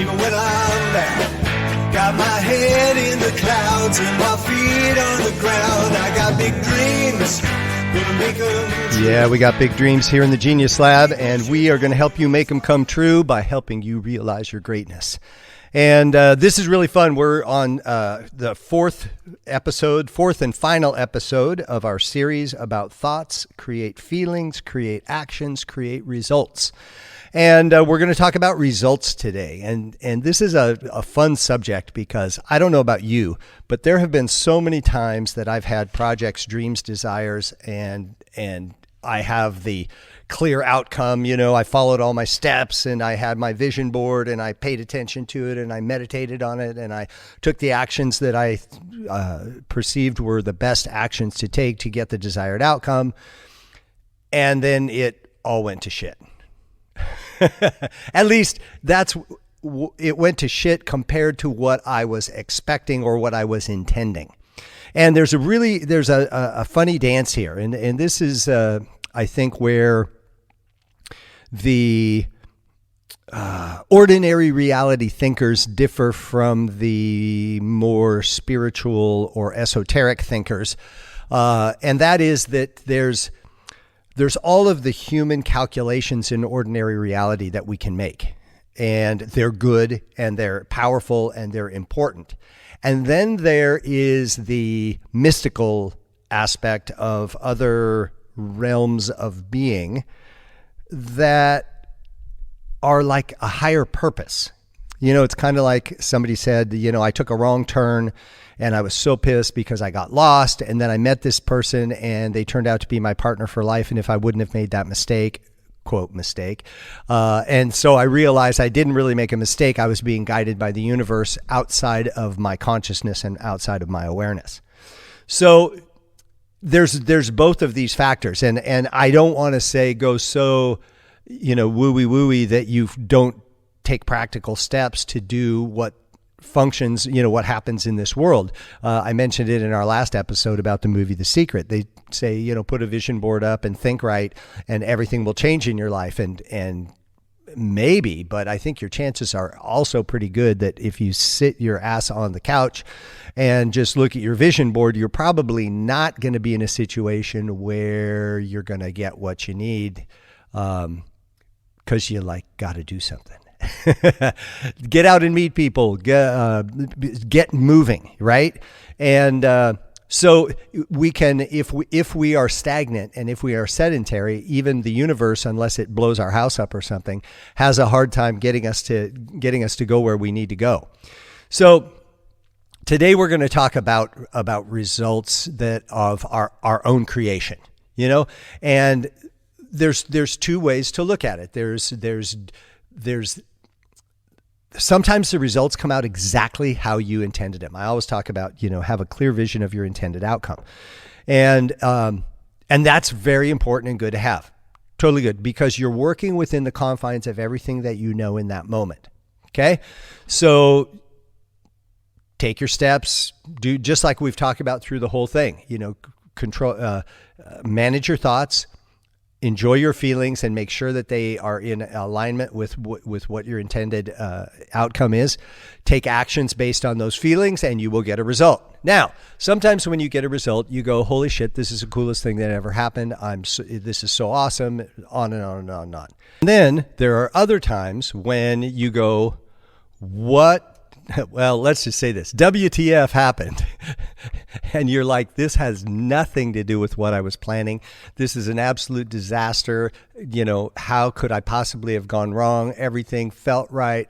even when I'm down. Got my head in the clouds and my feet on the ground. I got big dreams, gonna make them true. Yeah, we got big dreams here in the Genius Lab, and we are going to help you make them come true by helping you realize your greatness. And this is really fun. We're on the fourth and final episode of our series about thoughts, create feelings, create actions, create results. And we're going to talk about results today. And this is a fun subject because I don't know about you, but there have been so many times that I've had projects, dreams, desires, and I have the clear outcome. You know, I followed all my steps and I had my vision board and I paid attention to it and I meditated on it and I took the actions that I perceived were the best actions to take to get the desired outcome. And then it all went to shit. At least it went to shit compared to what I was expecting or what I was intending. And there's a funny dance here. And this is, I think, where the ordinary reality thinkers differ from the more spiritual or esoteric thinkers. And that is that there's all of the human calculations in ordinary reality that we can make. And they're good and they're powerful and they're important. And then there is the mystical aspect of other realms of being that are like a higher purpose. You know, it's kind of like somebody said, you know, I took a wrong turn and I was so pissed because I got lost. And then I met this person and they turned out to be my partner for life. And if I wouldn't have made that mistake, quote, mistake. And so I realized I didn't really make a mistake. I was being guided by the universe outside of my consciousness and outside of my awareness. So there's both of these factors. And I don't want to say go so, you know, wooey that you don't take practical steps to do what functions, you know, what happens in this world. I mentioned it in our last episode about the movie The Secret. They say, you know, put a vision board up and think right and everything will change in your life. And maybe, but I think your chances are also pretty good that if you sit your ass on the couch and just look at your vision board, you're probably not going to be in a situation where you're going to get what you need because you got to do something. Get out and meet people, get moving, right? And so we can, if we are stagnant and if we are sedentary, even the universe, unless it blows our house up or something, has a hard time getting us to go where we need to go. So today we're going to talk about results that of our own creation, you know, and there's two ways to look at it. There's sometimes the results come out exactly how you intended them. I always talk about, you know, have a clear vision of your intended outcome. And that's very important and good to have. Totally good, because you're working within the confines of everything that you know in that moment. Okay? So take your steps, do just like we've talked about through the whole thing, you know, manage your thoughts, enjoy your feelings, and make sure that they are in alignment with what your intended outcome is. Take actions based on those feelings and you will get a result. Now, sometimes when you get a result, you go, holy shit, this is the coolest thing that ever happened. This is so awesome, on and on and on and on. And then there are other times when you go, what? Well, let's just say this, WTF happened. And you're like, this has nothing to do with what I was planning. This is an absolute disaster. You know, how could I possibly have gone wrong? Everything felt right.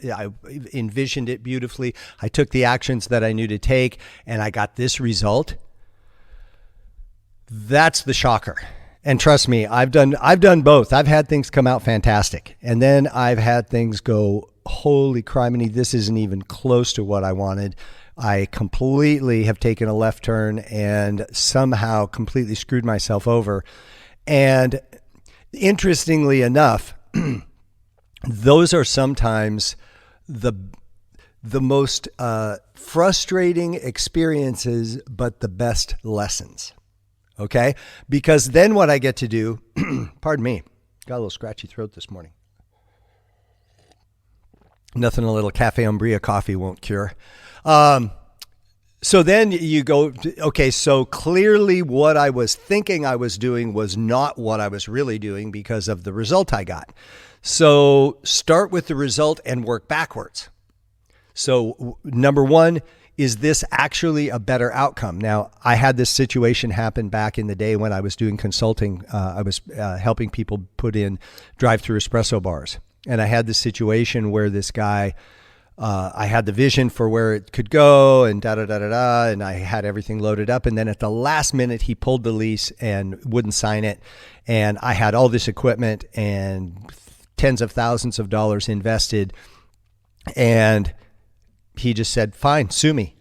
I envisioned it beautifully. I took the actions that I knew to take and I got this result. That's the shocker. And trust me, I've done both. I've had things come out fantastic. And then I've had things go, holy criminy, this isn't even close to what I wanted. I completely have taken a left turn and somehow completely screwed myself over. And interestingly enough, those are sometimes the most frustrating experiences, but the best lessons. Okay? Because then what I get to do, pardon me, got a little scratchy throat this morning. Nothing a little Cafe Umbria coffee won't cure. So then you go, okay, so clearly what I was thinking I was doing was not what I was really doing because of the result I got. So start with the result and work backwards. So number one, is this actually a better outcome? Now, I had this situation happen back in the day when I was doing consulting. I was helping people put in drive-through espresso bars. And I had this situation where this guy, I had the vision for where it could go and da-da-da-da-da, and I had everything loaded up. And then at the last minute, he pulled the lease and wouldn't sign it. And I had all this equipment and tens of thousands of dollars invested. And he just said, fine, sue me.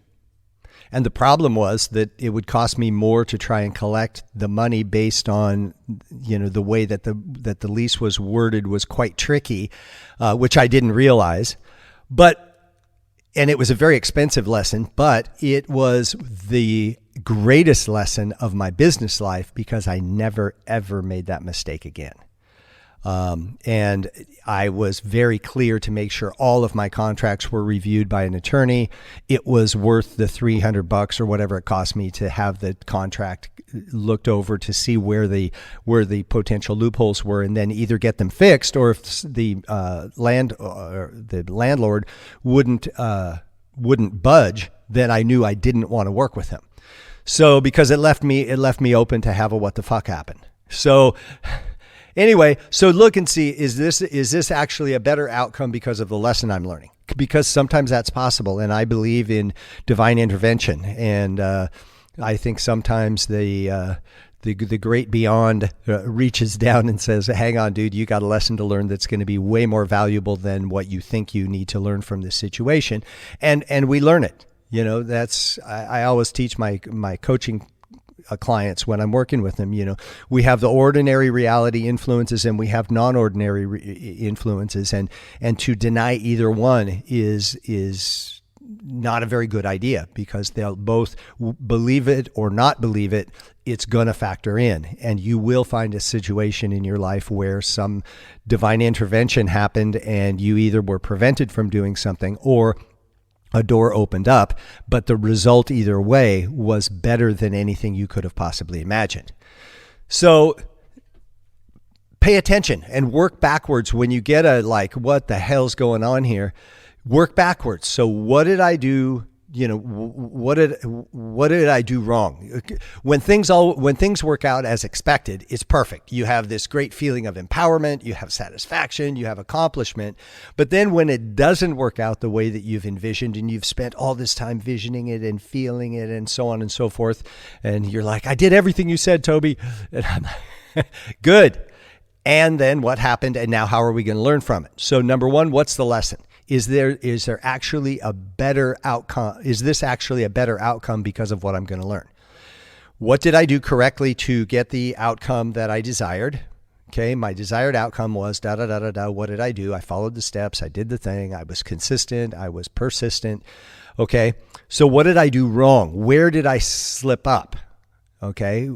And the problem was that it would cost me more to try and collect the money based on, the way that the lease was worded was quite tricky, which I didn't realize. And it was a very expensive lesson, but it was the greatest lesson of my business life because I never, ever made that mistake again. And I was very clear to make sure all of my contracts were reviewed by an attorney. It was worth the $300 or whatever it cost me to have the contract looked over to see where the potential loopholes were, and then either get them fixed, or if the landlord wouldn't budge, then I knew I didn't want to work with him. So because it left me open to have a what the fuck happened. So anyway, so look and see, is this actually a better outcome because of the lesson I'm learning? Because sometimes that's possible, and I believe in divine intervention, and I think sometimes the great beyond reaches down and says, hang on, dude, you got a lesson to learn that's going to be way more valuable than what you think you need to learn from this situation, and we learn it. That's I always teach my coaching clients when I'm working with them. We have the ordinary reality influences and we have non-ordinary influences, and to deny either one is not a very good idea, because they'll both believe it or not believe it. It's going to factor in, and you will find a situation in your life where some divine intervention happened and you either were prevented from doing something or a door opened up, but the result either way was better than anything you could have possibly imagined. So pay attention and work backwards. When you get what the hell's going on here, work backwards. So what did I do? What did I do wrong? When things work out as expected, it's perfect. You have this great feeling of empowerment, you have satisfaction, you have accomplishment. But then when it doesn't work out the way that you've envisioned, and you've spent all this time visioning it and feeling it and so on and so forth, and you're like, I did everything you said, Toby. And I'm like, good. And then what happened? And now how are we going to learn from it? So number one, what's the lesson? Is there actually a better outcome? Is this actually a better outcome because of what I'm going to learn? What did I do correctly to get the outcome that I desired? Okay, my desired outcome was da-da-da-da-da. What did I do? I followed the steps. I did the thing. I was consistent. I was persistent. Okay, so what did I do wrong? Where did I slip up? Okay,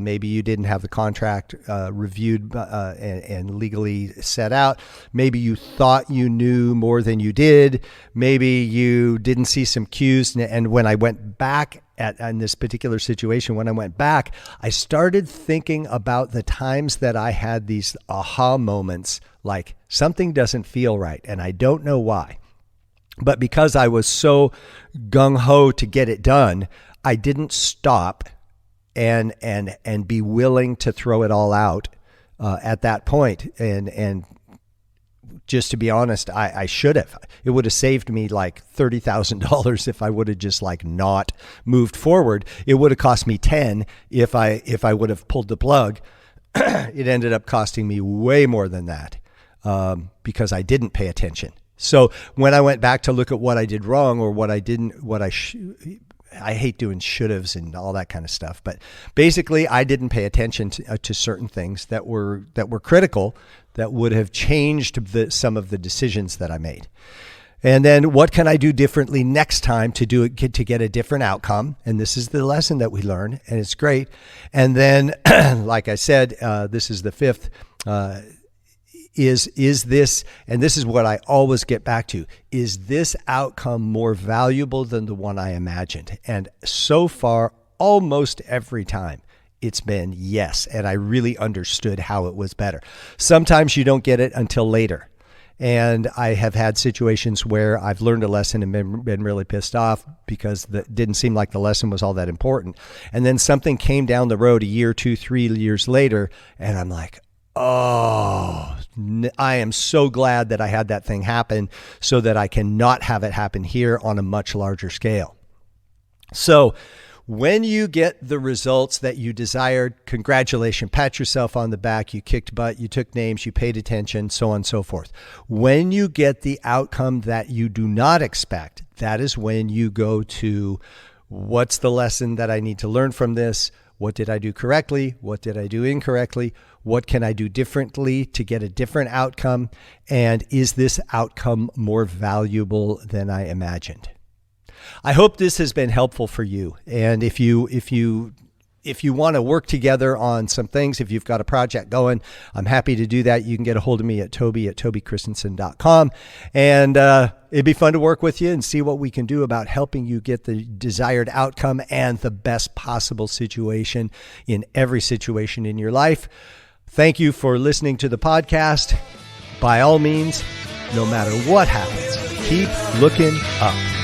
maybe you didn't have the contract reviewed and legally set out. Maybe you thought you knew more than you did. Maybe you didn't see some cues. And when I went back in this particular situation, when I went back, I started thinking about the times that I had these aha moments, like something doesn't feel right, and I don't know why. But because I was so gung-ho to get it done, I didn't stop and be willing to throw it all out at that point. And just to be honest, I should have. It would have saved me like $30,000 if I would have just not moved forward. It would have cost me 10 if I would have pulled the plug. It ended up costing me way more than that because I didn't pay attention. So when I went back to look at what I did wrong, or what I didn't, I hate doing should-haves and all that kind of stuff, but basically I didn't pay attention to certain things that were critical, that would have changed some of the decisions that I made. And then what can I do differently next time to get a different outcome? And this is the lesson that we learn, and it's great. And then, like I said, this is the fifth. is this, and this is what I always get back to, is this outcome more valuable than the one I imagined? And so far, almost every time, it's been yes. And I really understood how it was better. Sometimes you don't get it until later. And I have had situations where I've learned a lesson and been really pissed off because it didn't seem like the lesson was all that important. And then something came down the road a year, 2, 3 years later, and I'm like, oh, I am so glad that I had that thing happen so that I can not have it happen here on a much larger scale. So when you get the results that you desired, congratulations, pat yourself on the back, you kicked butt, you took names, you paid attention, so on and so forth. When you get the outcome that you do not expect, that is when you go to, what's the lesson that I need to learn from this? What did I do correctly? What did I do incorrectly? What can I do differently to get a different outcome? And is this outcome more valuable than I imagined? I hope this has been helpful for you. And if you want to work together on some things, if you've got a project going, I'm happy to do that. You can get a hold of me at tobychristensen.com. And it'd be fun to work with you and see what we can do about helping you get the desired outcome and the best possible situation in every situation in your life. Thank you for listening to the podcast. By all means, no matter what happens, keep looking up.